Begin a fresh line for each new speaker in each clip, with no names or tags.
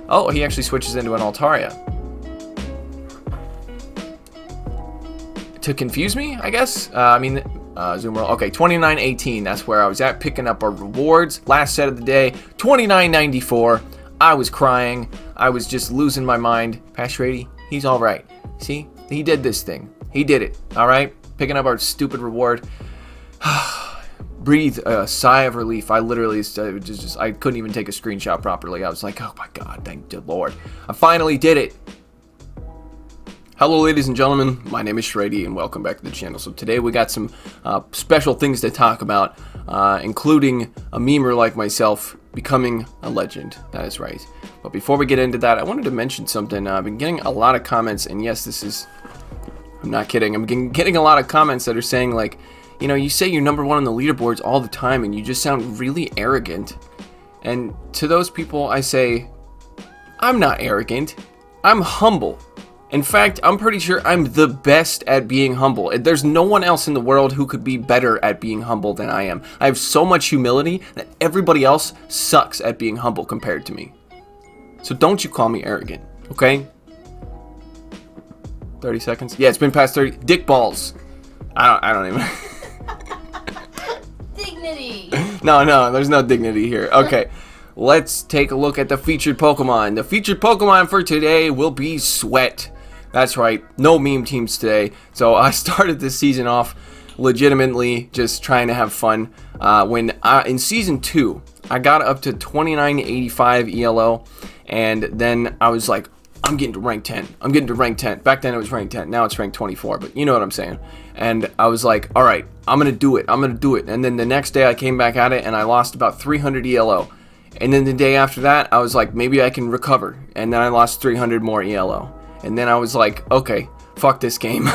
Oh, he actually switches into an Altaria. To confuse me, I guess? Zoom roll. Okay, 29.18. That's where I was at, picking up our rewards. Last set of the day, 29.94. I was crying. I was just losing my mind. Pass Shrady, he's all right. See, he did this thing. He did it. All right, picking up our stupid reward. Breathe a sigh of relief. I literally I couldn't even take a screenshot properly. I was like, oh my god, thank the Lord. I finally did it. Hello ladies and gentlemen, my name is Shrady and welcome back to the channel. So today we got some special things to talk about, including a memer like myself becoming a legend. That is right. But before we get into that, I wanted to mention something. I've been getting a lot of comments, and yes, this is, I'm not kidding, I'm getting a lot of comments that are saying like, you know, you say you're number one on the leaderboards all the time and you just sound really arrogant. And to those people I say, I'm not arrogant, I'm humble. In fact, I'm pretty sure I'm the best at being humble. There's no one else in the world who could be better at being humble than I am. I have so much humility that everybody else sucks at being humble compared to me. So don't you call me arrogant, okay? 30 seconds? Yeah, it's been past 30. Dick balls. I don't even...
Dignity.
No, there's no dignity here. Okay. Let's take a look at the featured Pokemon. The featured Pokemon for today will be Sweat. That's right, no meme teams today. So I started this season off legitimately just trying to have fun. In season 2, I got up to 2985 ELO, and then I was like, I'm getting to rank 10. I'm getting to rank 10. Back then it was rank 10. Now it's rank 24, but you know what I'm saying. And I was like, all right, I'm going to do it. I'm going to do it. And then the next day I came back at it and I lost about 300 ELO. And then the day after that, I was like, maybe I can recover. And then I lost 300 more ELO. And then I was like, okay, fuck this game.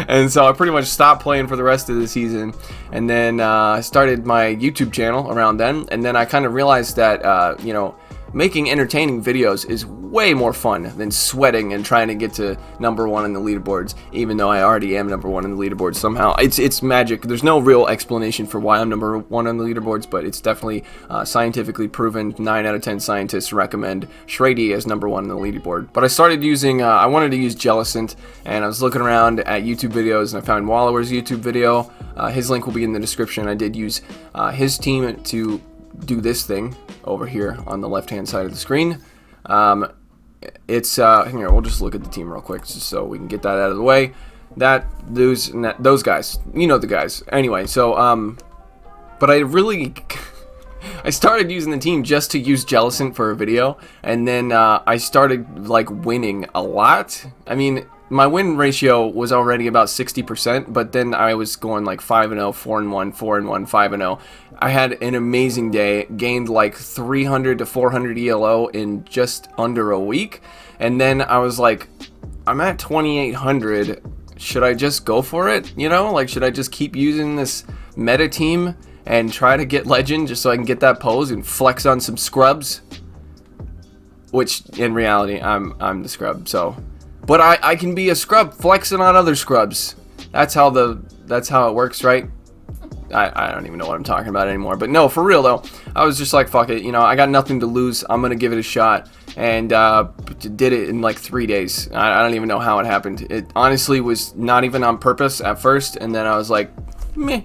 And so I pretty much stopped playing for the rest of the season. And then I started my YouTube channel around then. And then I kind of realized that, you know, making entertaining videos is way more fun than sweating and trying to get to number one in the leaderboards, even though I already am number one in the leaderboards somehow. It's magic. There's no real explanation for why I'm number one on the leaderboards, but it's definitely scientifically proven. 9 out of 10 scientists recommend Shrady as number one on the leaderboard. But I started using, I wanted to use Jellicent, and I was looking around at YouTube videos, and I found Wallower's YouTube video. His link will be in the description. I did use his team to do this thing over here on the left hand side of the screen. It's here, we'll just look at the team real quick just so we can get that out of the way. Those guys, you know the guys. Anyway, so but I started using the team just to use Jellicent for a video, and then I started like winning a lot. I mean, my win ratio was already about 60%, but then I was going like 5-0, 4-1, 4-1, 5-0. I had an amazing day, gained like 300 to 400 ELO in just under a week, and then I was like, I'm at 2800. Should I just go for it? You know, like, should I just keep using this meta team and try to get legend just so I can get that pose and flex on some scrubs? Which in reality, I'm the scrub, so. But I can be a scrub flexing on other scrubs. That's how it works, right? I don't even know what I'm talking about anymore. But no, for real though, I was just like, fuck it. You know, I got nothing to lose. I'm gonna give it a shot, and did it in like 3 days. I don't even know how it happened. It honestly was not even on purpose at first, and then I was like, meh,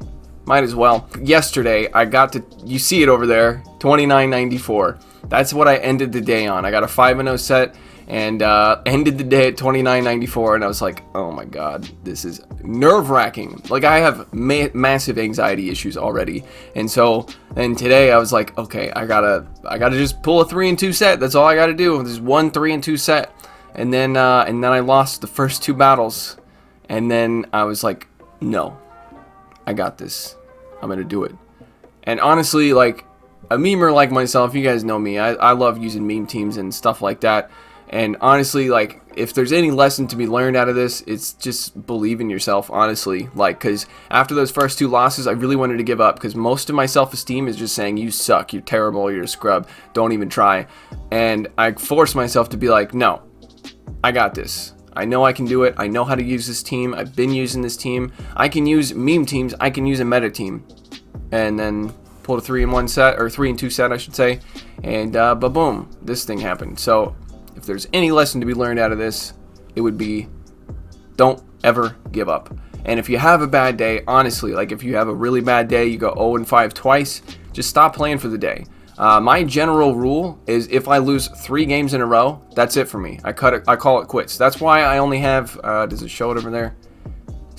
might as well. Yesterday, I got to, you see it over there, 29.94. That's what I ended the day on. I got a 5-0 set. And ended the day at 29.94, and I was like, oh my god, this is nerve-wracking. Like, I have massive anxiety issues already, and so then today I was like, okay, I gotta just pull a 3-2 set. That's all I gotta do. There's one 3-2 set, and then I lost the first 2 battles, and then I was like, no, I got this. I'm gonna do it. And honestly, like, a memer like myself, you guys know me. I love using meme teams and stuff like that. And honestly, like, if there's any lesson to be learned out of this, it's just believe in yourself, honestly. Like, because after those first 2 losses, I really wanted to give up, because most of my self-esteem is just saying, you suck, you're terrible, you're a scrub, don't even try. And I forced myself to be like, no, I got this. I know I can do it. I know how to use this team. I've been using this team. I can use meme teams. I can use a meta team. And then pulled a 3-in-1 set, or 3-in-2 set, I should say, and ba-boom, this thing happened. So if there's any lesson to be learned out of this, it would be don't ever give up. And if you have a bad day, honestly, like if you have a really bad day, you go 0-5 twice, just stop playing for the day. My general rule is if I lose 3 games in a row, that's it for me. I call it quits. That's why I only have, does it show it over there?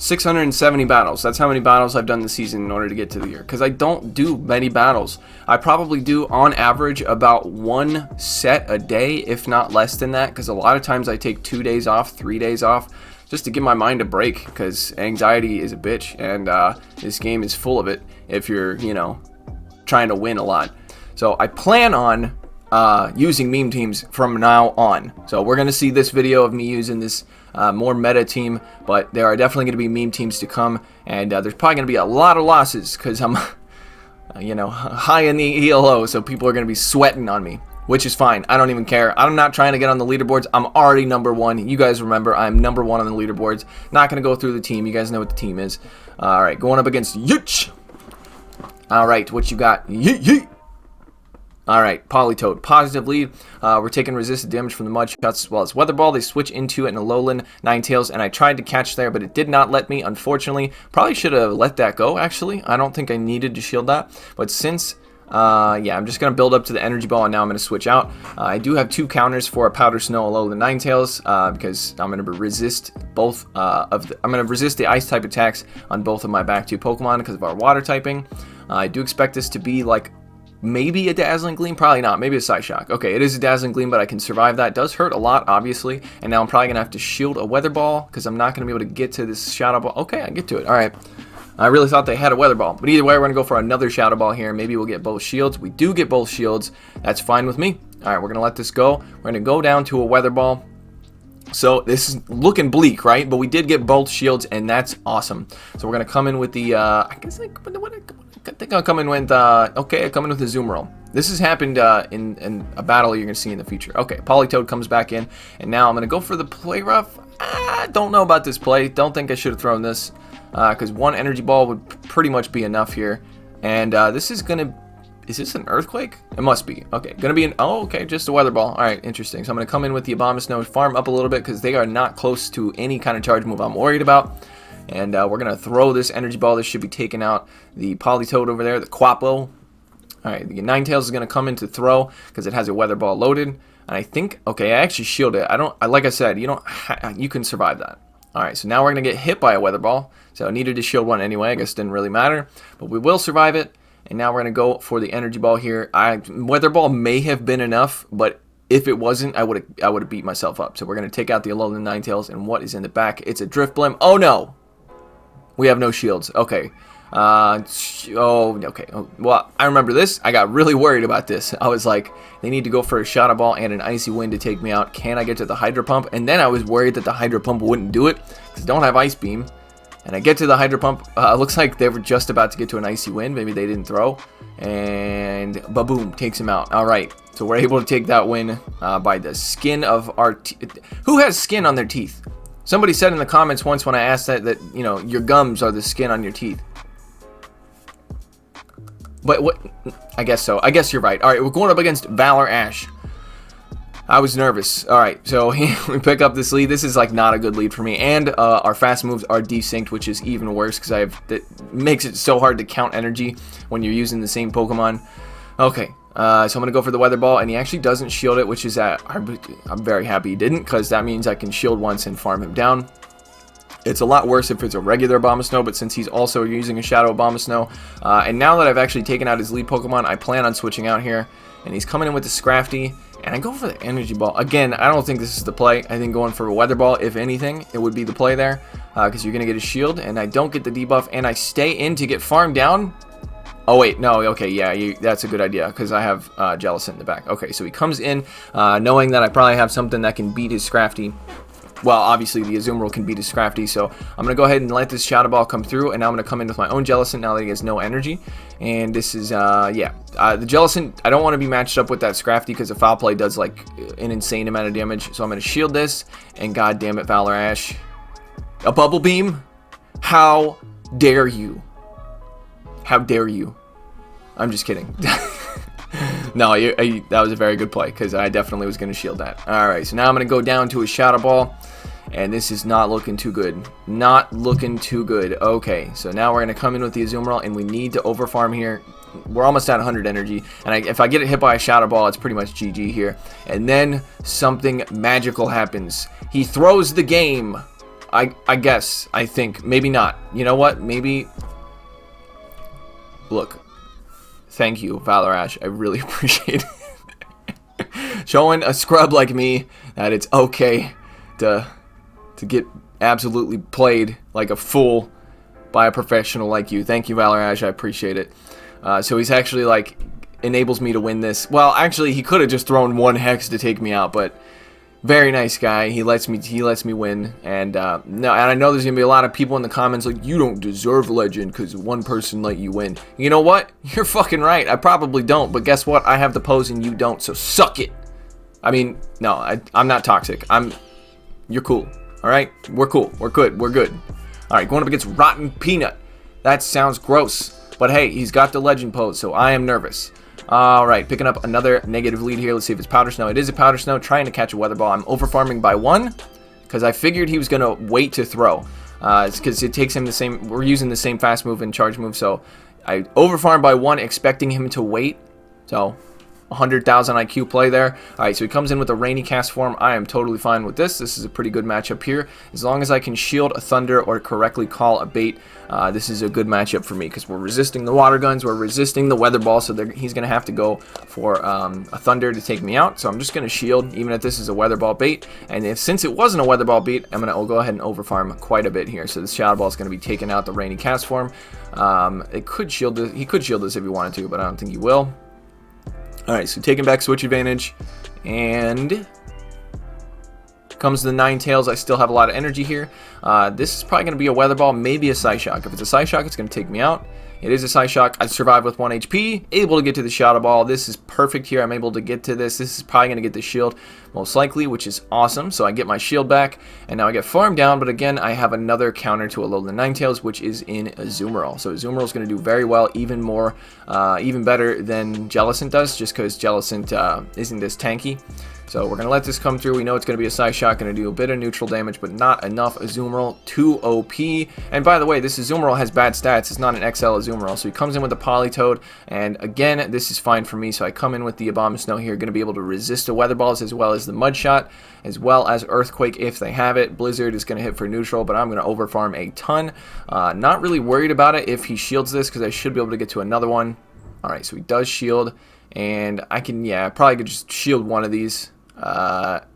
670 battles. That's how many battles I've done this season in order to get to the year. Because I don't do many battles. I probably do, on average, about 1 set a day, if not less than that. Because a lot of times I take 2 days off, 3 days off, just to give my mind a break. Because anxiety is a bitch, and this game is full of it if you're, you know, trying to win a lot. So I plan on using meme teams from now on. So we're going to see this video of me using this more meta team, but there are definitely going to be meme teams to come, and there's probably going to be a lot of losses because I'm you know, high in the ELO, so people are going to be sweating on me, which is fine. I don't even care. I'm not trying to get on the leaderboards. I'm already number 1. You guys remember I'm number 1 on the leaderboards. Not going to go through the team. You guys know what the team is. Alright, going up against Yeech. Alright, what you got? Yeet. Alright, Politoed, positive lead. We're taking resisted damage from the mud shots as well as Weather Ball. They switch into it in a Alolan Ninetales, and I tried to catch there, but it did not let me, unfortunately. Probably should have let that go, actually. I don't think I needed to shield that. But since, yeah, I'm just going to build up to the Energy Ball, and now I'm going to switch out. I do have 2 counters for a Powder Snow Alolan Ninetales, because I'm going to resist both I'm going to resist the Ice type attacks on both of my back 2 Pokemon because of our Water typing. I do expect this to be like maybe a Dazzling Gleam, probably not, maybe a Psyshock. Okay, it is a Dazzling Gleam, but I can survive that. It does hurt a lot, obviously, and now I'm probably going to have to shield a Weather Ball, because I'm not going to be able to get to this Shadow Ball. Okay, I get to it, alright. I really thought they had a Weather Ball, but either way, we're going to go for another Shadow Ball here. Maybe we'll get both shields. We do get both shields. That's fine with me. Alright, we're going to let this go. We're going to go down to a Weather Ball. So this is looking bleak, right? But we did get both shields, and that's awesome. So we're going to come in with the, I think I'll come in with, okay, I'll come in with the Zoom Roll. This has happened in a battle you're going to see in the future. Okay, Politoed comes back in, and now I'm going to go for the Play Rough. I don't know about this play. Don't think I should have thrown this, because 1 Energy Ball would pretty much be enough here. And this is going to, is this an Earthquake? It must be. Okay, going to be an, oh, okay, just a Weather Ball. All right, interesting. So I'm going to come in with the Abomasnow, farm up a little bit, because they are not close to any kind of charge move I'm worried about. And we're going to throw this Energy Ball. This should be taking out the Politoed over there, the Quapo. Alright, the Ninetales is going to come in to throw because it has a Weather Ball loaded. And I think, okay, I actually shield it. Like I said, you can survive that. Alright, so now we're going to get hit by a Weather Ball. So I needed to shield one anyway. I guess it didn't really matter. But we will survive it. And now we're going to go for the Energy Ball here. Weather Ball may have been enough, but if it wasn't, I would have beat myself up. So we're going to take out the Alolan Ninetales. And what is in the back? It's a Drift Blim. Oh, no! We have no shields. Okay. Okay. Oh, well, I remember this. I got really worried about this. I was like, they need to go for a Shadow Ball and an Icy Wind to take me out. Can I get to the Hydro Pump? And then I was worried that the Hydro Pump wouldn't do it because I don't have Ice Beam. And I get to the Hydro Pump. Looks like they were just about to get to an Icy Wind. Maybe they didn't throw. And ba-boom, takes him out. All right. So we're able to take that win by the skin of our teeth. Who has skin on their teeth? Somebody said in the comments once when I asked that, you know, your gums are the skin on your teeth. But what? I guess so. I guess you're right. All right, we're going up against Valor Ash. I was nervous. All right, so we pick up this lead. This is like not a good lead for me, and our fast moves are desynced, which is even worse because that makes it so hard to count energy when you're using the same Pokemon. Okay, so I'm gonna go for the Weather Ball, and he actually doesn't shield it, which is I'm very happy he didn't, because that means I can shield once and farm him down. It's a lot worse if it's a regular Abomasnow, but since he's also using a Shadow Abomasnow, and now that I've actually taken out his lead Pokemon, I plan on switching out here, and he's coming in with the Scrafty, and I go for the Energy Ball. Again, I don't think this is the play. I think going for a Weather Ball, if anything, it would be the play there, because you're going to get a shield, and I don't get the debuff, and I stay in to get farmed down. Oh, wait, no, okay, yeah, that's a good idea, because I have Jellicent in the back. Okay, so he comes in, knowing that I probably have something that can beat his Scrafty. Well, obviously, the Azumarill can beat his Scrafty, so I'm going to go ahead and let this Shadow Ball come through, and now I'm going to come in with my own Jellicent now that he has no energy. And this is, yeah, the Jellicent, I don't want to be matched up with that Scrafty because the Foul Play does, like, an insane amount of damage. So I'm going to shield this, and god damn it, Valor Ash. A Bubble Beam? How dare you? How dare you? I'm just kidding. No, that was a very good play, because I definitely was going to shield that. Alright, so now I'm going to go down to a Shadow Ball, and this is not looking too good. Not looking too good. Okay, so now we're going to come in with the Azumarill, and we need to overfarm here. We're almost at 100 energy, and if I get hit by a Shadow Ball, it's pretty much GG here. And then something magical happens. He throws the game. I guess. I think. Maybe not. You know what? Maybe... Look. Thank you, Valorash. I really appreciate it. Showing a scrub like me that it's okay to get absolutely played like a fool by a professional like you. Thank you, Valorash. I appreciate it. So he's actually like enables me to win this. Well, actually, he could have just thrown one Hex to take me out, but very nice guy. He lets me win. And no, and I know there's gonna be a lot of people in the comments like, you don't deserve Legend because one person let you win. You know what? You're fucking right. I probably don't, but guess what? I have the pose and you don't, so suck it. I mean, no, I'm not toxic. You're cool. All right, we're cool. We're good. We're good. All right, going up against Rotten Peanut. That sounds gross. But hey, he's got the Legend pose, so I am nervous. Alright, picking up another negative lead here. Let's see if it's Powder Snow. It is a Powder Snow, trying to catch a Weather Ball. I'm overfarming by 1, because I figured he was going to wait to throw. It's because it takes him the same... We're using the same fast move and charge move, so I overfarmed by 1, expecting him to wait. So, 100,000 IQ play there. Alright, so he comes in with a Rainy Cast form. I am totally fine with this. This is a pretty good matchup here. As long as I can shield a Thunder or correctly call a bait, this is a good matchup for me, because we're resisting the Water Guns, we're resisting the Weather Ball, so he's going to have to go for a Thunder to take me out. So I'm just going to shield, even if this is a Weather Ball bait. And since it wasn't a Weather Ball bait, I'll go ahead and overfarm quite a bit here. So this Shadow Ball is going to be taking out the Rainy Cast form. It could shield this. He could shield this if he wanted to, but I don't think he will. Alright, so taking back Switch Advantage, and comes the Ninetales. I still have a lot of energy here. This is probably going to be a Weather Ball, maybe a Psyshock. If it's a Psyshock, it's going to take me out. It is a Psyshock. I survived with 1 HP, able to get to the Shadow Ball. This is perfect here. I'm able to get to this. This is probably going to get the shield, most likely, which is awesome. So I get my shield back, and now I get farmed down, but again, I have another counter to Alolan Ninetales, which is in Azumarill. So Azumarill is going to do very well, even better than Jellicent does, just because Jellicent isn't this tanky. So we're going to let this come through. We know it's going to be a Psyshock, going to do a bit of neutral damage, but not enough. Azumarill, too OP. And by the way, this Azumarill has bad stats. It's not an XL Azumarill. So he comes in with the Politoed, and again, this is fine for me. So I come in with the Abomasnow here, going to be able to resist the Weather Balls as well as the Mud Shot, as well as Earthquake if they have it. Blizzard is going to hit for neutral, but I'm going to overfarm a ton. Not really worried about it if he shields this, because I should be able to get to another one. Alright, so he does shield, and I can, yeah, probably could just shield one of these.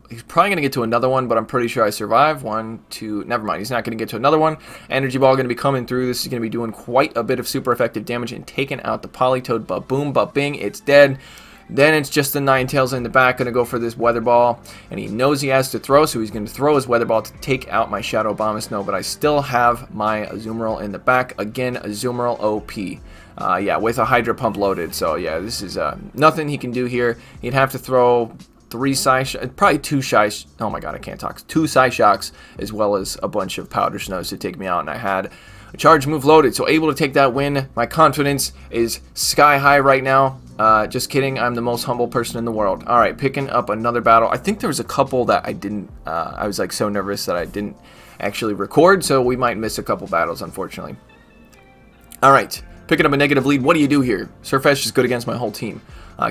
He's probably going to get to another one, but I'm pretty sure I survive. 1, 2, never mind. He's not going to get to another one. Energy Ball going to be coming through. This is going to be doing quite a bit of super effective damage and taking out the Politoed. Ba-boom, ba-bing, it's dead. Then it's just the Ninetales in the back going to go for this Weather Ball, and he knows he has to throw, so he's going to throw his Weather Ball to take out my Shadow Abomasnow, but I still have my Azumarill in the back. Again, Azumarill OP. Yeah, with a Hydro Pump loaded, so yeah, this is nothing he can do here. He'd have to throw 3 probably 2 oh my god, I can't talk, 2 Psyshocks, as well as a bunch of Powder Snows to take me out, and I had a charge move loaded, so able to take that win. My confidence is sky high right now. Just kidding, I'm the most humble person in the world. Alright, picking up another battle. I think there was a couple that I didn't, I was like so nervous that I didn't actually record, so we might miss a couple battles, unfortunately. Alright, picking up a negative lead. What do you do here? Surfetch is good against my whole team.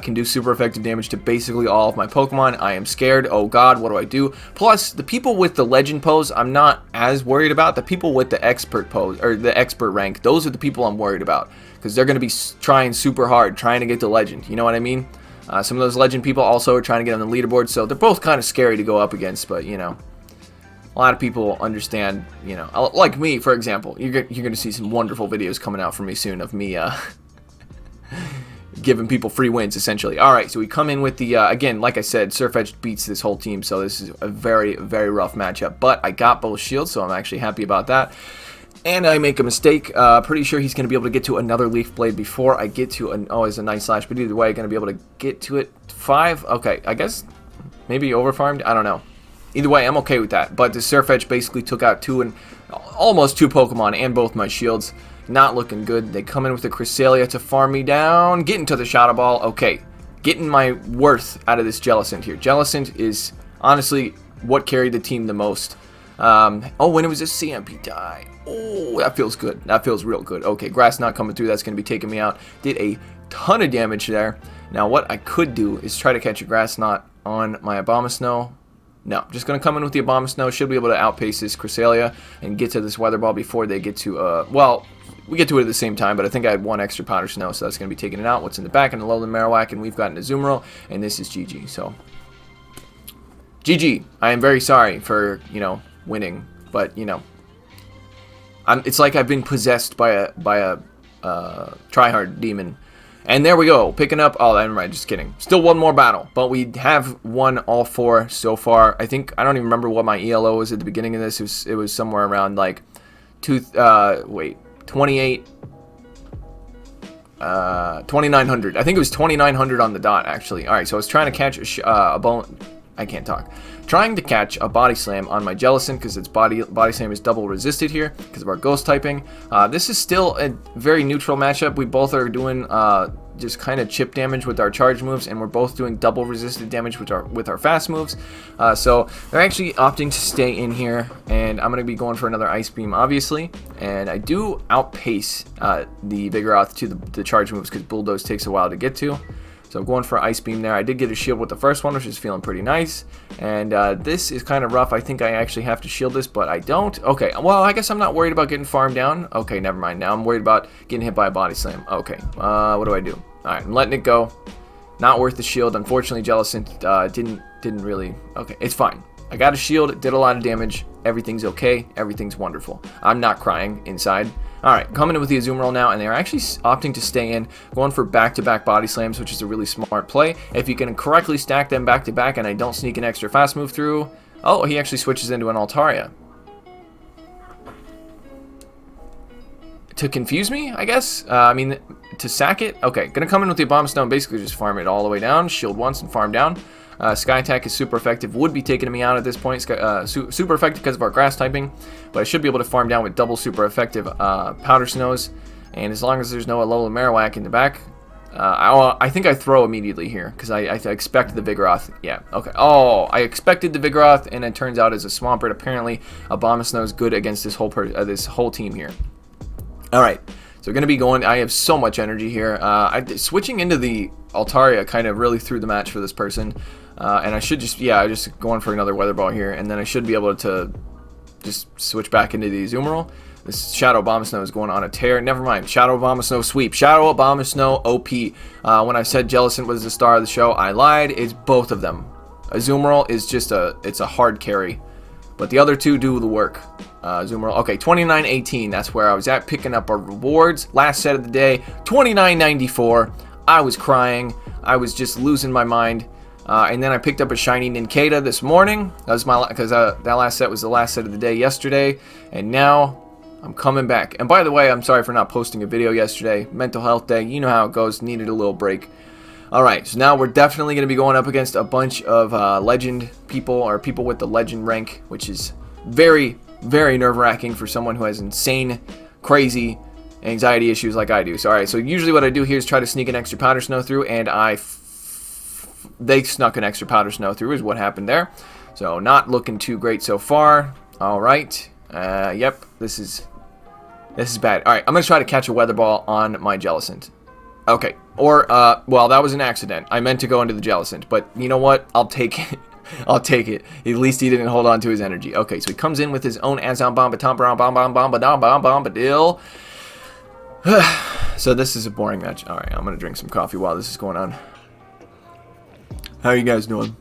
Can do super effective damage to basically all of my Pokemon. I am scared. Oh god, what do I do? Plus, the people with the Legend pose, I'm not as worried about. The people with the Expert pose, or the Expert rank, those are the people I'm worried about. Because they're going to be trying super hard, trying to get the Legend. You know what I mean? Some of those Legend people also are trying to get on the leaderboard, so they're both kind of scary to go up against, but, you know. A lot of people understand, you know, like me, for example. You're going to see some wonderful videos coming out from me soon of me, giving people free wins, essentially. Alright, so we come in with the, again, like I said, Surfetch beats this whole team, so this is a very, very rough matchup. But I got both shields, so I'm actually happy about that. And I make a mistake. Pretty sure he's going to be able to get to another Leaf Blade before I get to an, oh, it's a Night Slash, but either way, going to be able to get to it. 5? Okay, I guess maybe overfarmed? I don't know. Either way, I'm okay with that. But the Surfetch basically took out almost two Pokemon and both my shields. not looking good. They come in with the Cresselia to farm me down. Get into the Shadow Ball. Okay, getting my worth out of this Jellicent here. Jellicent is honestly what carried the team the most. Oh, when it was a CMP die. Oh, that feels good. That feels real good. Okay, Grass Knot coming through. That's going to be taking me out. Did a ton of damage there. Now, what I could do is try to catch a Grass Knot on my Abomasnow. No, just going to come in with the Abomasnow. Should be able to outpace this Cresselia and get to this Weather Ball before they get to, well, we get to it at the same time, but I think I had one extra Powder Snow, so that's going to be taking it out. What's in the back? And the Alolan Marowak, and we've got an Azumarill, and this is GG. So, GG. I am very sorry for, you know, winning, but, you know, it's like I've been possessed by a tryhard demon. And there we go, picking up, oh, never mind, just kidding. Still one more battle, but we have won all 4 so far. I think, I don't even remember what my ELO was at the beginning of this. It was somewhere around, like, 28, 2900. I think it was 2900 on the dot, actually. Alright, so I was trying to catch a bone, I can't talk. Trying to catch a Body Slam on my Jellicent because its Body Slam is double resisted here because of our Ghost typing. This is still a very neutral matchup. We both are doing just kind of chip damage with our charge moves, and we're both doing double resisted damage with our fast moves. So they're actually opting to stay in here, and I'm going to be going for another Ice Beam, obviously. And I do outpace the Vigoroth to the charge moves because Bulldoze takes a while to get to. So I'm going for Ice Beam there. I did get a shield with the first one, which is feeling pretty nice. And this is kind of rough. I think I actually have to shield this, but I don't. Okay, well, I guess I'm not worried about getting farmed down. Okay, never mind. Now I'm worried about getting hit by a Body Slam. Okay, what do I do? All right, I'm letting it go. Not worth the shield. Unfortunately, Jellicent didn't really. Okay, it's fine. I got a shield. It did a lot of damage. Everything's okay. Everything's wonderful. I'm not crying inside. Alright, coming in with the Azumarill now, and they're actually opting to stay in, going for back-to-back Body Slams, which is a really smart play. If you can correctly stack them back-to-back and I don't sneak an extra fast move through... Oh, he actually switches into an Altaria. To confuse me, I guess? I mean, to sack it? Okay, gonna come in with the Abomasnow and basically just farm it all the way down, shield once and farm down. Sky Attack is super effective, would be taking me out at this point. Super effective because of our grass typing, but I should be able to farm down with double super effective Powder Snows. And as long as there's no Alolan Marowak in the back, I think I throw immediately here because I expect the Vigoroth. Yeah, okay. Oh, I expected the Vigoroth, and it turns out as a Swampert. Apparently, Abomasnow is good against this whole team here. All right. So we're going to be going, I have so much energy here. Switching into the Altaria kind of really threw the match for this person. And I should just, yeah, just going for another Weather Ball here. And then I should be able to just switch back into the Azumarill. This Shadow Abomasnow is going on a tear. Never mind. Shadow Abomasnow sweep. Shadow Abomasnow OP. When I said Jellicent was the star of the show, I lied. It's both of them. Azumarill is just it's a hard carry. But the other two do the work. Azumarill. Okay, 29.18. That's where I was at, picking up our rewards. Last set of the day, 29.94. I was crying. I was just losing my mind. And then I picked up a shiny Nincada this morning. That was because that last set was the last set of the day yesterday. And now I'm coming back. And by the way, I'm sorry for not posting a video yesterday. Mental health day. You know how it goes. Needed a little break. Alright, so now we're definitely going to be going up against a bunch of legend people, or people with the legend rank, which is very, very nerve-wracking for someone who has insane, crazy anxiety issues like I do. So, alright, so usually what I do here is try to sneak an extra Powder Snow through, and they snuck an extra Powder Snow through is what happened there. So, not looking too great so far. Alright, yep, this is bad. Alright, I'm going to try to catch a Weather Ball on my Jellicent. Okay, or, well, that was an accident. I meant to go into the Jellicent, but you know what? I'll take it. I'll take it. At least he didn't hold on to his energy. Okay, so he comes in with his own Azombombatombombadil. So this is a boring match. Alright, I'm going to drink some coffee while this is going on. How are you guys doing?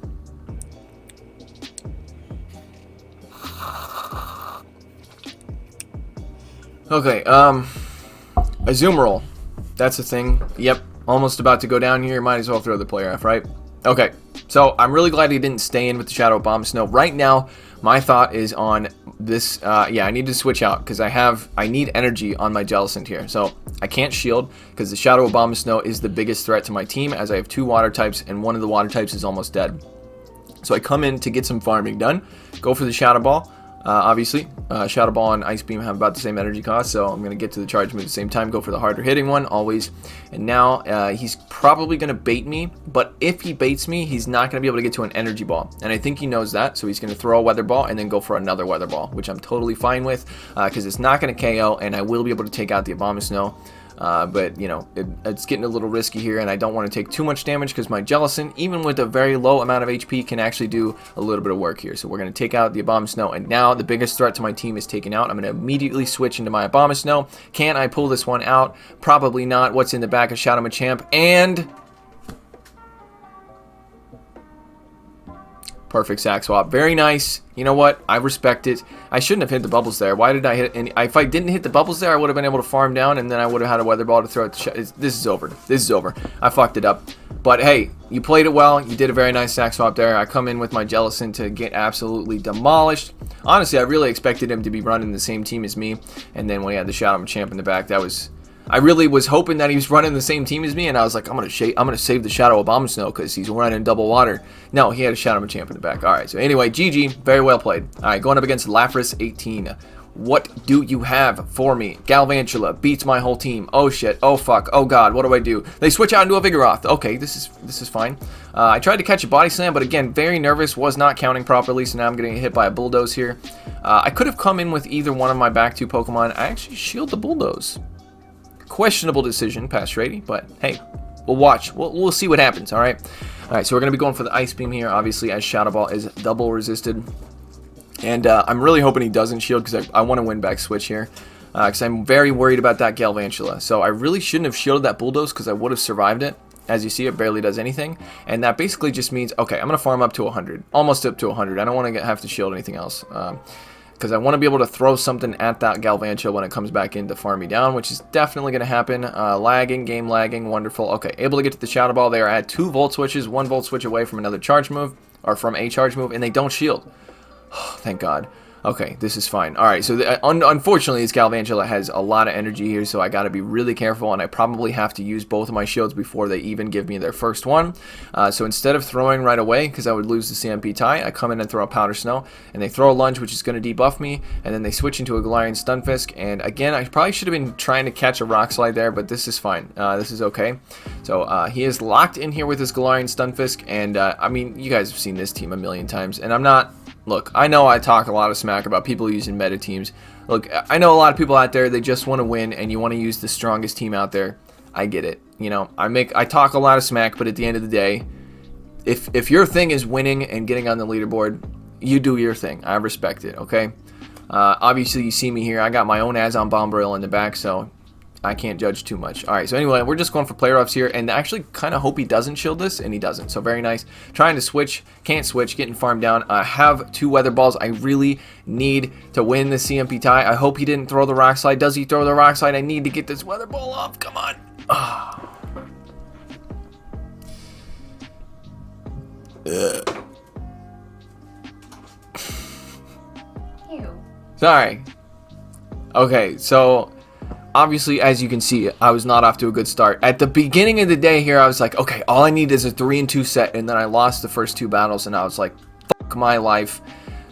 Okay, Azumarill. That's the thing. Yep, almost about to go down here. Might as well throw the player F, right? Okay, so I'm really glad he didn't stay in with the Shadow Abomasnow. Right now, my thought is on this. Yeah, I need to switch out because I need energy on my Jellicent here. So I can't shield because the Shadow Abomasnow is the biggest threat to my team, as I have 2 water types and one of the water types is almost dead. So I come in to get some farming done, go for the Shadow Ball. Obviously, Shadow Ball and Ice Beam have about the same energy cost, so I'm going to get to the charge move at the same time, go for the harder hitting one, always. And now he's probably going to bait me, but if he baits me, he's not going to be able to get to an energy ball. And I think he knows that, so he's going to throw a weather ball and then go for another weather ball, which I'm totally fine with, because it's not going to KO, and I will be able to take out the Abomasnow. But, you know, it's getting a little risky here, and I don't want to take too much damage because my Jellicent, even with a very low amount of HP, can actually do a little bit of work here. So we're going to take out the Abomasnow, and now the biggest threat to my team is taken out. I'm going to immediately switch into my Abomasnow. Can I pull this one out? Probably not. What's in the back of Shadow Machamp? And perfect sack swap. Very nice. You know what? I respect it. I shouldn't have hit the bubbles there. Why did I hit? And if I didn't hit the bubbles there, I would have been able to farm down, and then I would have had a weather ball to throw at the This is over. This is over. I fucked it up. But hey, you played it well. You did a very nice sack swap there. I come in with my Jellicent to get absolutely demolished. Honestly, I really expected him to be running the same team as me. And then when he had the Shadow Machamp in the back, that was... I really was hoping that he was running the same team as me, and I was like, I'm gonna save the Shadow Abomasnow because he's running double water. No, he had a Shadow Machamp in the back. All right, so anyway, GG, very well played. All right, going up against Lapras 18. What do you have for me? Galvantula beats my whole team. Oh shit. Oh fuck. Oh god. What do I do? They switch out into a Vigoroth. Okay, this is fine. I tried to catch a Body Slam, but again, very nervous. Was not counting properly, so now I'm getting hit by a Bulldoze here. I could have come in with either one of my back two Pokemon. I actually shield the Bulldoze. Questionable decision past Shrady, but hey, we'll watch. We'll see what happens. All right. So we're gonna be going for the Ice Beam here, obviously, as Shadow Ball is double resisted, and I'm really hoping he doesn't shield because I want to win back switch here, because I'm very worried about that Galvantula. So I really shouldn't have shielded that Bulldoze because I would have survived it. As you see, it barely does anything, and that basically just means okay, I'm gonna farm up to 100, almost up to 100. I don't want to have to shield anything else. Because I want to be able to throw something at that Galvantula when it comes back in to farm me down, which is definitely going to happen. Lagging, game lagging, wonderful. Okay, able to get to the Shadow Ball. They are at 2 Volt Switches, 1 Volt Switch away from another charge move, or from a charge move, and they don't shield. Thank God. Okay, this is fine. Alright, so unfortunately, this Galvantula has a lot of energy here, so I gotta be really careful, and I probably have to use both of my shields before they even give me their first one. So instead of throwing right away, because I would lose the CMP tie, I come in and throw a Powder Snow, and they throw a Lunge, which is going to debuff me, and then they switch into a Galarian Stunfisk, and again, I probably should have been trying to catch a Rock Slide there, but this is fine. This is okay. So he is locked in here with his Galarian Stunfisk, and I mean, you guys have seen this team a million times, and I'm not... Look, I know I talk a lot of smack about people using meta teams. Look, I know a lot of people out there, they just want to win, and you want to use the strongest team out there. I get it. You know, I talk a lot of smack, but at the end of the day, if your thing is winning and getting on the leaderboard, you do your thing. I respect it, okay? Obviously, you see me here. I got my own Azombombatombombadil in the back, so I can't judge too much. Alright, so anyway, we're just going for player ups here, and I actually kind of hope he doesn't shield this, and he doesn't. So very nice. Trying to switch, can't switch, getting farmed down. I have 2 Weather Balls. I really need to win the CMP tie. I hope he didn't throw the Rock Slide. Does he throw the Rock Slide? I need to get this Weather Ball off. Come on.
Ew.
Sorry. Okay, so... Obviously, as you can see, I was not off to a good start. At the beginning of the day here, I was like, okay, all I need is a 3-2 set, and then I lost the first 2 battles, and I was like, fuck my life.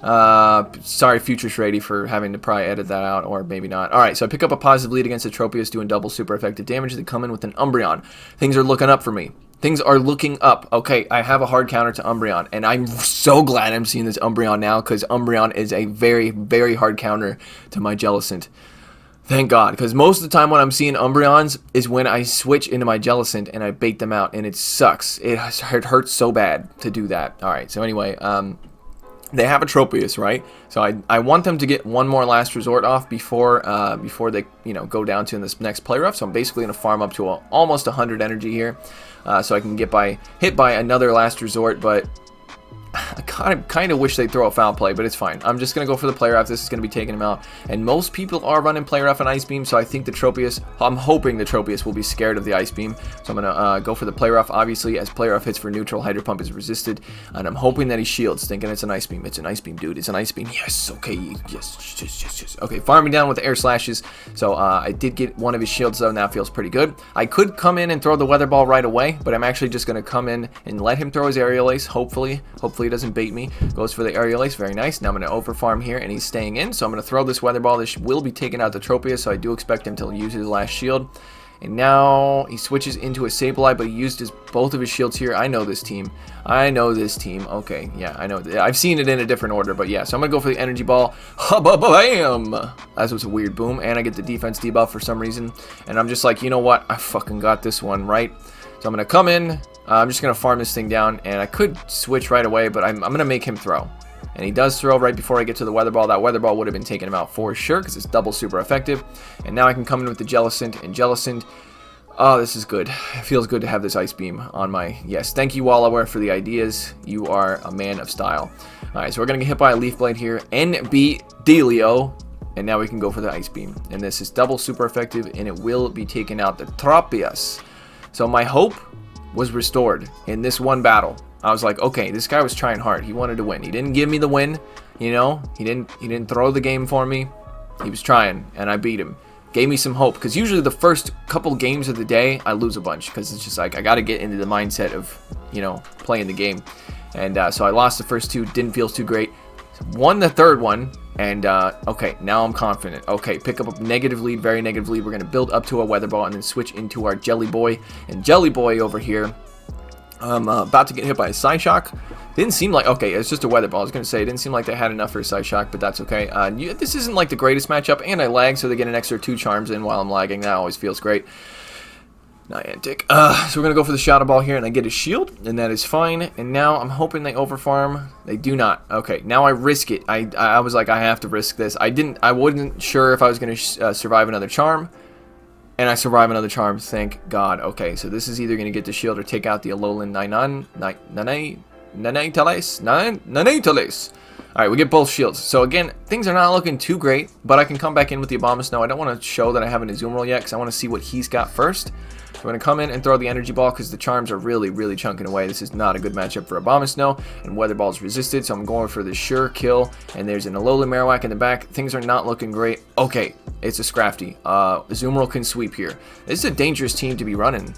Sorry, future Shrady, for having to probably edit that out, or maybe not. Alright, so I pick up a positive lead against a Tropius, doing double super effective damage. They come in with an Umbreon. Things are looking up for me. Things are looking up. Okay, I have a hard counter to Umbreon, and I'm so glad I'm seeing this Umbreon now, because Umbreon is a very, very hard counter to my Jellicent. Thank God, because most of the time when I'm seeing Umbreons is when I switch into my Jellicent and I bait them out, and it sucks. It hurts so bad to do that. Alright, so anyway, they have a Tropius, right? So I want them to get one more last resort off before they, you know, go down to this next play rough. So I'm basically going to farm up to almost 100 energy here, so I can get hit by another last resort, but... I kind of wish they'd throw a foul play, but it's fine. I'm just going to go for the play rough. This is going to be taking him out. And most people are running play rough and Ice Beam, so I think the Tropius, I'm hoping the Tropius will be scared of the Ice Beam. So I'm going to go for the play rough, obviously, as play rough hits for neutral, Hydro Pump is resisted. And I'm hoping that he shields, thinking it's an Ice Beam. It's an Ice Beam, dude. It's an Ice Beam. Yes, okay. Yes. Okay, farming down with the air slashes. So I did get one of his shields, though, and that feels pretty good. I could come in and throw the Weather Ball right away, but I'm actually just going to come in and let him throw his Aerial Ace, hopefully. Hopefully he doesn't bait beat me. Goes for the aerial ace, very nice. Now I'm going to overfarm here, and he's staying in. So I'm going to throw this weather ball. This will be taking out the Tropius, so I do expect him to use his last shield. And now he switches into a Sableye, but he used both of his shields here. I know this team. I know this team. Okay, yeah, I know. I've seen it in a different order, but yeah. So I'm going to go for the energy ball. Bam! That was a weird boom. And I get the defense debuff for some reason. And I'm just like, you know what? I fucking got this one, right? So I'm going to come in. I'm just going to farm this thing down. And I could switch right away, but I'm going to make him throw. And he does throw right before I get to the weather ball. That weather ball would have been taking him out for sure because it's double super effective. And now I can come in with the Jellicent. And Jellicent, oh, this is good. It feels good to have this Ice Beam on my... Yes, thank you, Wallaware, for the ideas. You are a man of style. All right, so we're going to get hit by a Leaf Blade here. NB Delio. And now we can go for the Ice Beam. And this is double super effective, and it will be taking out the Tropius. So my hope was restored in this one battle. I was like, okay, this guy was trying hard. He wanted to win. He didn't give me the win, you know. He didn't throw the game for me. He was trying, and I beat him. Gave me some hope, because usually the first couple games of the day, I lose a bunch, because it's just like, I got to get into the mindset of, you know, playing the game. And so I lost the first two, didn't feel too great. Won the third one, and okay, now I'm confident. Okay, pick up a negative lead, very negative lead. We're going to build up to a Weather Ball, and then switch into our Jelly Boy. And Jelly Boy over here, I'm about to get hit by a Psyshock. Didn't seem like... Okay, it's just a Weather Ball. I was going to say, it didn't seem like they had enough for a Psyshock, but that's okay. This isn't like the greatest matchup, and I lag, so they get an extra 2 charms in while I'm lagging. That always feels great. Niantic. So we're going to go for the Shadow Ball here, and I get a shield, and that is fine. And now I'm hoping they overfarm. They do not. Okay, now I risk it. I was like, I have to risk this. I wasn't sure if I was going to survive another charm. And I survive another charm, thank God. Okay, so this is either going to get the shield or take out the Alolan Nanitales. Alright, we get both shields. So again, things are not looking too great, but I can come back in with the Abomasnow. I don't want to show that I have an Azumarill yet, because I want to see what he's got first. So I'm going to come in and throw the energy ball, because the charms are really, really chunking away. This is not a good matchup for Abomasnow, and Weather Ball's resisted, so I'm going for the sure kill. And there's an Alolan Marowak in the back. Things are not looking great. Okay, it's a Scrafty. Azumarill can sweep here. This is a dangerous team to be running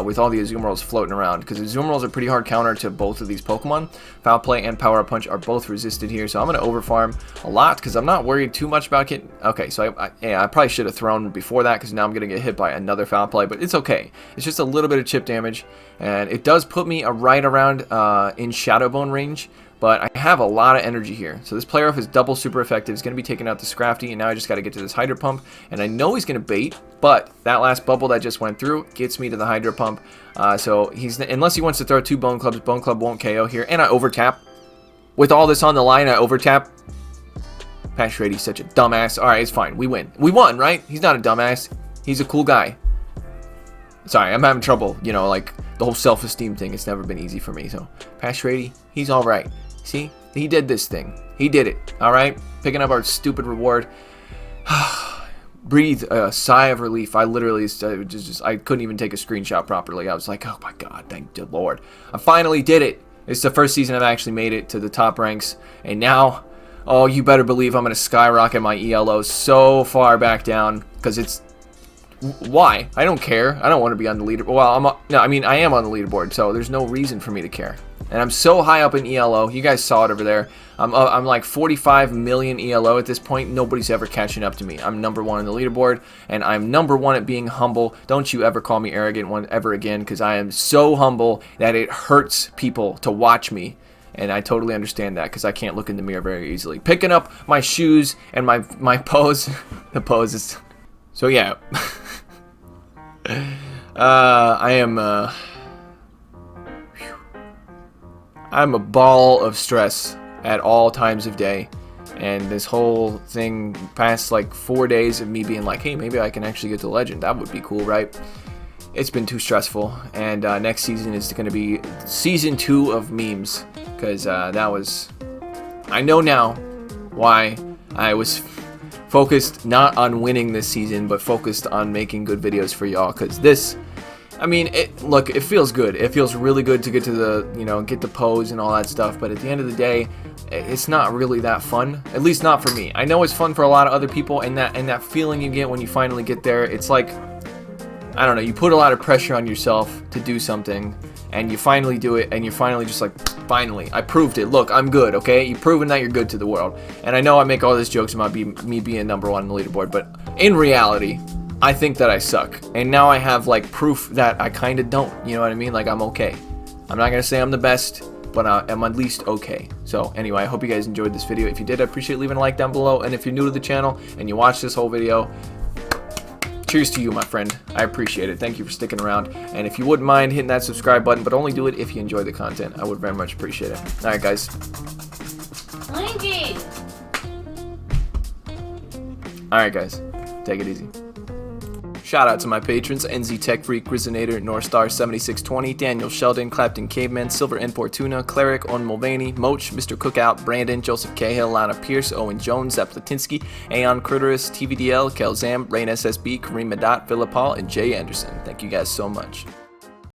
with all the Azumarills floating around, because Azumarills are pretty hard counter to both of these Pokemon. Foul Play and Power Up Punch are both resisted here, so I'm going to overfarm a lot, because I'm not worried too much about getting... Okay, so I probably should have thrown before that, because now I'm going to get hit by another Foul Play, but it's okay. It's just a little bit of chip damage, and it does put me right around in Shadow Bone range, but I have a lot of energy here. So this player off is double super effective. He's going to be taking out the Scrafty, and now I just got to get to this Hydro Pump, and I know he's going to bait, but that last bubble that just went through gets me to the Hydro Pump. So he's, unless he wants to throw 2 Bone Clubs, Bone Club won't KO here, and I overtap. With all this on the line, I overtap. Shrady's such a dumbass. Alright, it's fine. We win. We won, right? He's not a dumbass. He's a cool guy. Sorry, I'm having trouble. You know, like, the whole self-esteem thing. It's never been easy for me. So, Shrady, he's alright. See? He did this thing. He did it. Alright? Picking up our stupid reward. Breathe a sigh of relief. I literally I couldn't even take a screenshot properly. I was like, oh my god, thank the Lord. I finally did it. It's the first season I've actually made it to the top ranks. And now, oh, you better believe I'm going to skyrocket my ELO so far back down. Because it's... Why? I don't care. I don't want to be on the leaderboard. Well, no, I mean, I am on the leaderboard, so there's no reason for me to care. And I'm so high up in ELO. You guys saw it over there. I'm like 45 million ELO at this point. Nobody's ever catching up to me. I'm number 1 on the leaderboard, and I'm number 1 at being humble. Don't you ever call me arrogant ever again, because I am so humble that it hurts people to watch me. And I totally understand that, because I can't look in the mirror very easily. Picking up my shoes and my pose. The pose is... So yeah. I'm a ball of stress at all times of day, and this whole thing past like 4 days of me being like, hey, maybe I can actually get to Legend. That would be cool, right? It's been too stressful, and next season is going to be season 2 of memes, because that was... I know now why I was focused not on winning this season, but focused on making good videos for y'all, because this... I mean, look, it feels good. It feels really good to get to the, you know, get the pose and all that stuff. But at the end of the day, it's not really that fun. At least not for me. I know it's fun for a lot of other people, and that feeling you get when you finally get there, it's like, I don't know, you put a lot of pressure on yourself to do something, and you finally do it, and you're finally just like, Finally, I proved it. Look, I'm good, okay? You've proven that you're good to the world. And I know I make all these jokes about me being number 1 on the leaderboard, but in reality, I think that I suck. And now I have, like, proof that I kind of don't. You know what I mean? Like, I'm okay. I'm not going to say I'm the best, but I'm at least okay. So, anyway, I hope you guys enjoyed this video. If you did, I appreciate leaving a like down below. And if you're new to the channel and you watched this whole video, cheers to you, my friend. I appreciate it. Thank you for sticking around. And if you wouldn't mind hitting that subscribe button, but only do it if you enjoy the content, I would very much appreciate it. Alright, guys.
Linky!
Alright, guys. Take it easy. Shout out to my patrons: NZ Tech Freak, Grizzinator, Northstar 7620, Daniel Sheldon, Clapton Caveman, Silver Importuna, Cleric, On Mulvaney, Moach, Mr. Cookout, Brandon, Joseph Cahill, Lana Pierce, Owen Jones, Zep Latinsky, Aeon Critterus, TVDL, Kelzam, Rain SSB, Kareem Madat, Philip Hall, and Jay Anderson. Thank you guys so much.